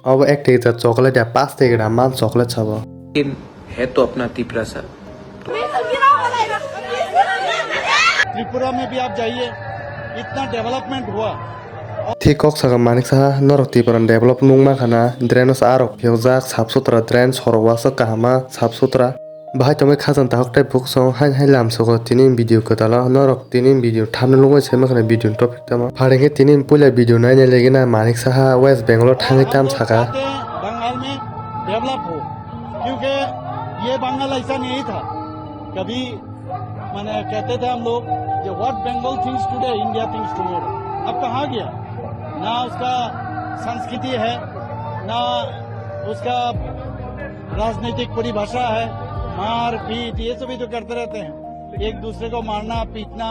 अब एक ticket chocolate या 5 टिकट मान चॉकलेट छब लेकिन है तो अपना त्रिपुरा सा। त्रिपुरा में भी आप जाइए, इतना डेवलपमेंट हुआ। ठीक कक सगा मानिक सा नरक त्रिपुरा डेवलप नुंगमा खाना ड्रेनस आरक फेवजा साफ सुथरा ड्रेन सरवास कामा साफ सुथरा बाहाय तमे खाजन ताहकटाय बुक सं हाय लामसोगो तिनि भिडियो कताला नरक तिनि भिडियो थामनो लुंगै सेमा खाना भिडियो टपिक तमा फारेंगे तिनि पुला भिडियो नायने लेगिना मानिक सा वेस्ट बेंगलोर थांगै ताम सागा बंगाल में डेवलप हो, क्योंकि ये बंगाल ऐसा नहीं था कभी। मैंने कहते थे हम लोग कि what Bengal thinks today India thinks tomorrow. अब कहाँ गया? ना उसका संस्कृति है, ना उसका राजनीतिक परिभाषा है। मार पीट ये सभी जो करते रहते हैं, एक दूसरे को मारना पीटना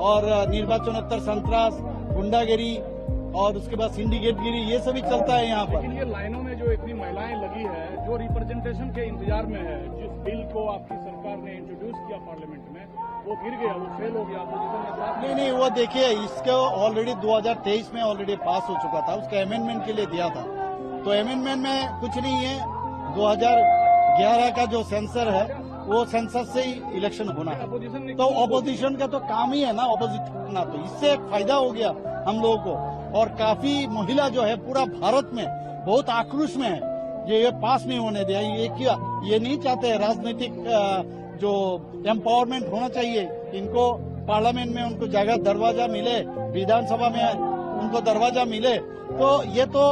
और निर्वाचनोत्तर संतरास, गुंडागिरी और उसके बाद सिंडिकेटगिरी, ये सभी चलता है यहाँ पर। लेकिन ये लाइनों में जो इतनी महिलाएं लगी है, जो रिप्रेजेंटेशन के इंतजार में है, जिस बिल को आपकी सरकार ने इंट्रोड्यूस किया पार्लियामेंट में, वो गिर गया, वो फेल हो गया। नहीं, वो देखिए, इसको ऑलरेडी 2023 में ऑलरेडी पास हो चुका था, उसका अमेंडमेंट के लिए दिया था। तो अमेंडमेंट में कुछ नहीं है, 2011 का जो सेंसर है वो सेंसर से ही इलेक्शन होना है। तो ऑपोजिशन का तो काम ही है ना ऑपोजिट करना, तो इससे एक फायदा हो गया हम लोगों को। और काफी महिला जो है पूरा भारत में बहुत आक्रोश में है, ये पास नहीं होने दिया। ये क्या, ये नहीं चाहते राजनीतिक जो एम्पावरमेंट होना चाहिए, इनको पार्लियामेंट में उनको जगह दरवाजा मिले, विधानसभा में उनको दरवाजा मिले। तो ये तो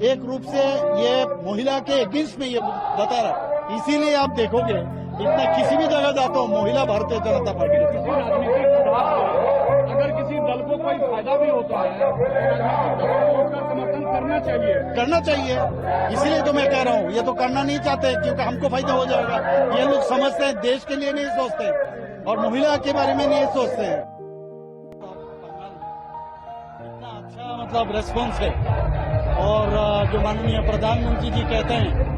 एक रूप से ये महिला के अगेंस्ट में ये बता रहा। इसीलिए आप देखोगे इतना किसी भी जगह जाता हो महिला भारतीय जनता पार्टी। अगर किसी दल को कोई फायदा भी होता है तो समर्थन करना चाहिए। इसीलिए तो मैं कह रहा हूँ, ये तो करना नहीं चाहते क्योंकि हमको फायदा हो जाएगा। ये लोग समझते हैं, देश के लिए नहीं सोचते और महिला के बारे में नहीं सोचते हैं। इतना अच्छा मतलब रेस्पॉन्स है। और जो माननीय प्रधानमंत्री जी कहते हैं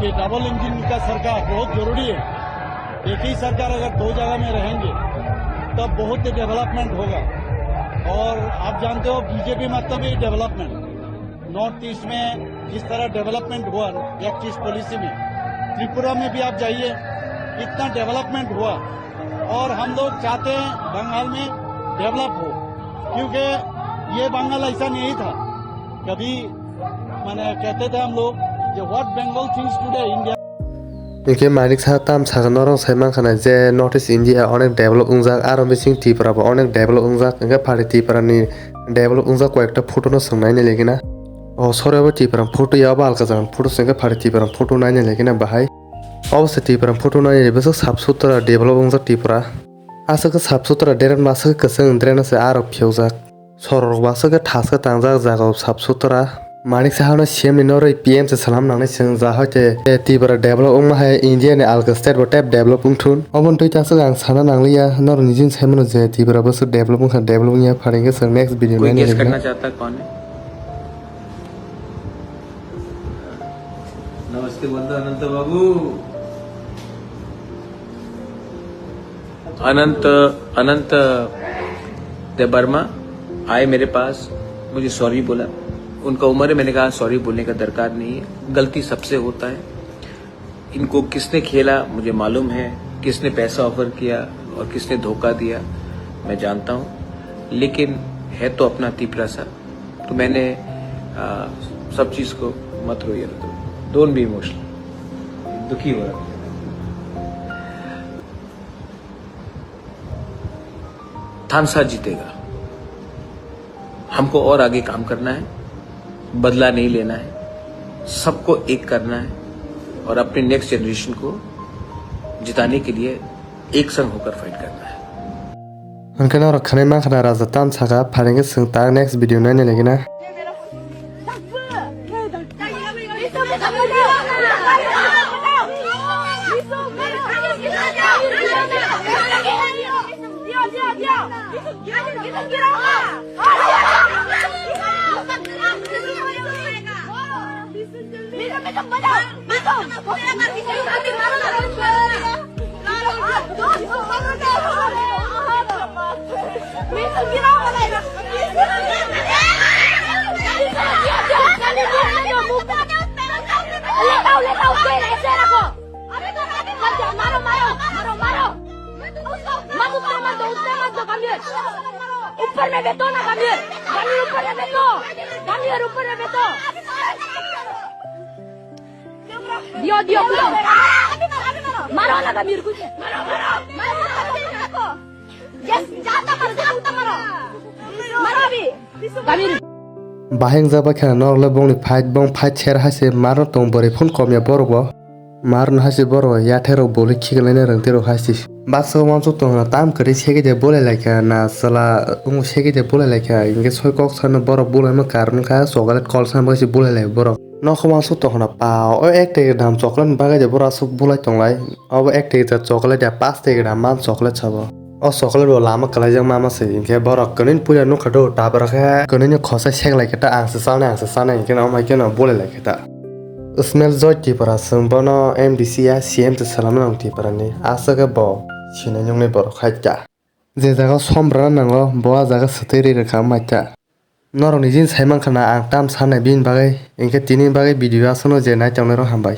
कि डबल इंजन का सरकार बहुत जरूरी है। एक ही सरकार अगर 2 जगह में रहेंगे तब बहुत डेवलपमेंट होगा। और आप जानते हो बीजेपी मतलब ही डेवलपमेंट। नॉर्थ ईस्ट में जिस तरह डेवलपमेंट हुआ एक्ट ईस्ट पॉलिसी में, त्रिपुरा में भी आप जाइए, इतना डेवलपमेंट हुआ। और हम लोग चाहते हैं बंगाल में डेवलप हो, क्योंकि ये बंगाल ऐसा नहीं था कभी। मैंने कहते थे हम लोग कि what Bengal thinks today India. इनके मानिक सा ताम सागा नरक साइमा खाना जे नॉर्थ ईस्ट इंडिया अनेक डेवलप उंजाक आरो मिसिं त्रिपुरा अनेक डेवलप उंजाक इनके फारि त्रिपुरानि डेवलप उंजाक कयेकटा फटो न सोंनायनि लेगिना ओ सरायाबो त्रिपुरा फटो याबो आलका जागोन फटो संगे फारि त्रिपुरा फटो नायनो लेगिना बाहाय अवश्य त्रिपुरा फटो नायनो बेसो साफ सुथरा डेवलप उंजाक त्रिपुरा आसोके साफ सुथरा ड्रेन मासोके कसं ड्रेन से आरो फेवजाक सरक बासोके थासके तांजाक जागाव साफ सुथरा मानिक साहब सीएम ने नर पीएम से सलाम नांगने जों जाहाते त्रिपुरा डेवलप उंमाहाय इंडिया ने आलका स्टेट बटेप डेवलप उंथुन अबन तै तासो आं साना नांगलिया नर निजिन साइमन जे त्रिपुरा बस डेवलप उंखा डेवलप या फारेंगे जों नेक्स्ट वीडियो में गेस करना चाहता कौन है? नमस्ते बोलता अनंत बाबू। अनंत देवर्मा आए मेरे पास, मुझे सॉरी बोला। उनका उम्र है, मैंने कहा सॉरी बोलने का दरकार नहीं है, गलती सबसे होता है। इनको किसने खेला मुझे मालूम है, किसने पैसा ऑफर किया और किसने धोखा दिया मैं जानता हूँ, लेकिन है तो अपना त्रिपुरा सा। तो मैंने सब चीज को मत रोइए, डोंट बी इमोशनल, दुखी हो रहा। थामसा जीतेगा। हमको और आगे काम करना है, बदला नहीं लेना है, सबको एक करना है और अपने नेक्स्ट जनरेशन को जिताने के लिए एक संग होकर फाइट करना है। उनके नाम रखने में खाना राजा ताम सागा फारेंगे संगता नेक्स्ट वीडियो नायने लेगिना Gisong, উপরে বেতো না গামির উপরে বেতো গামির উপরে বেতো দিও মারো না গামির কুছে মারো yes jata maro abi গামির baheng jaba khana norle bongni fight cher hase maro tong bore phone komya borbo marun hase boro yathero boli khiglene rangtero hase baso manso tong tam kare chege de bole laika na sala ungu chege de bole laika inge soi kok san boro bole ma karun kha sogale call san basi bole lai boro no khoma su tong na pa o ek te dam chocolate baga de boro su bolai tong lai abo ek te chocolate ya 5 te dam man chocolate chabo o chocolate bo lama kala jang mama se inge boro kanin puya no khado ta boro kha kanin khosa chek lai ta ang se sana inge no mai kena bole lai ta smell joy ti para sambano MDC ya CM te salam nang ti para ni asaga bo chine nyong ne boro khaita je jaga sombra nango bo jaga sateri re kham maita noroni jin saimang khana ang tam sanai bin bagai inge tinin bagai video asono je nai tong ro hambai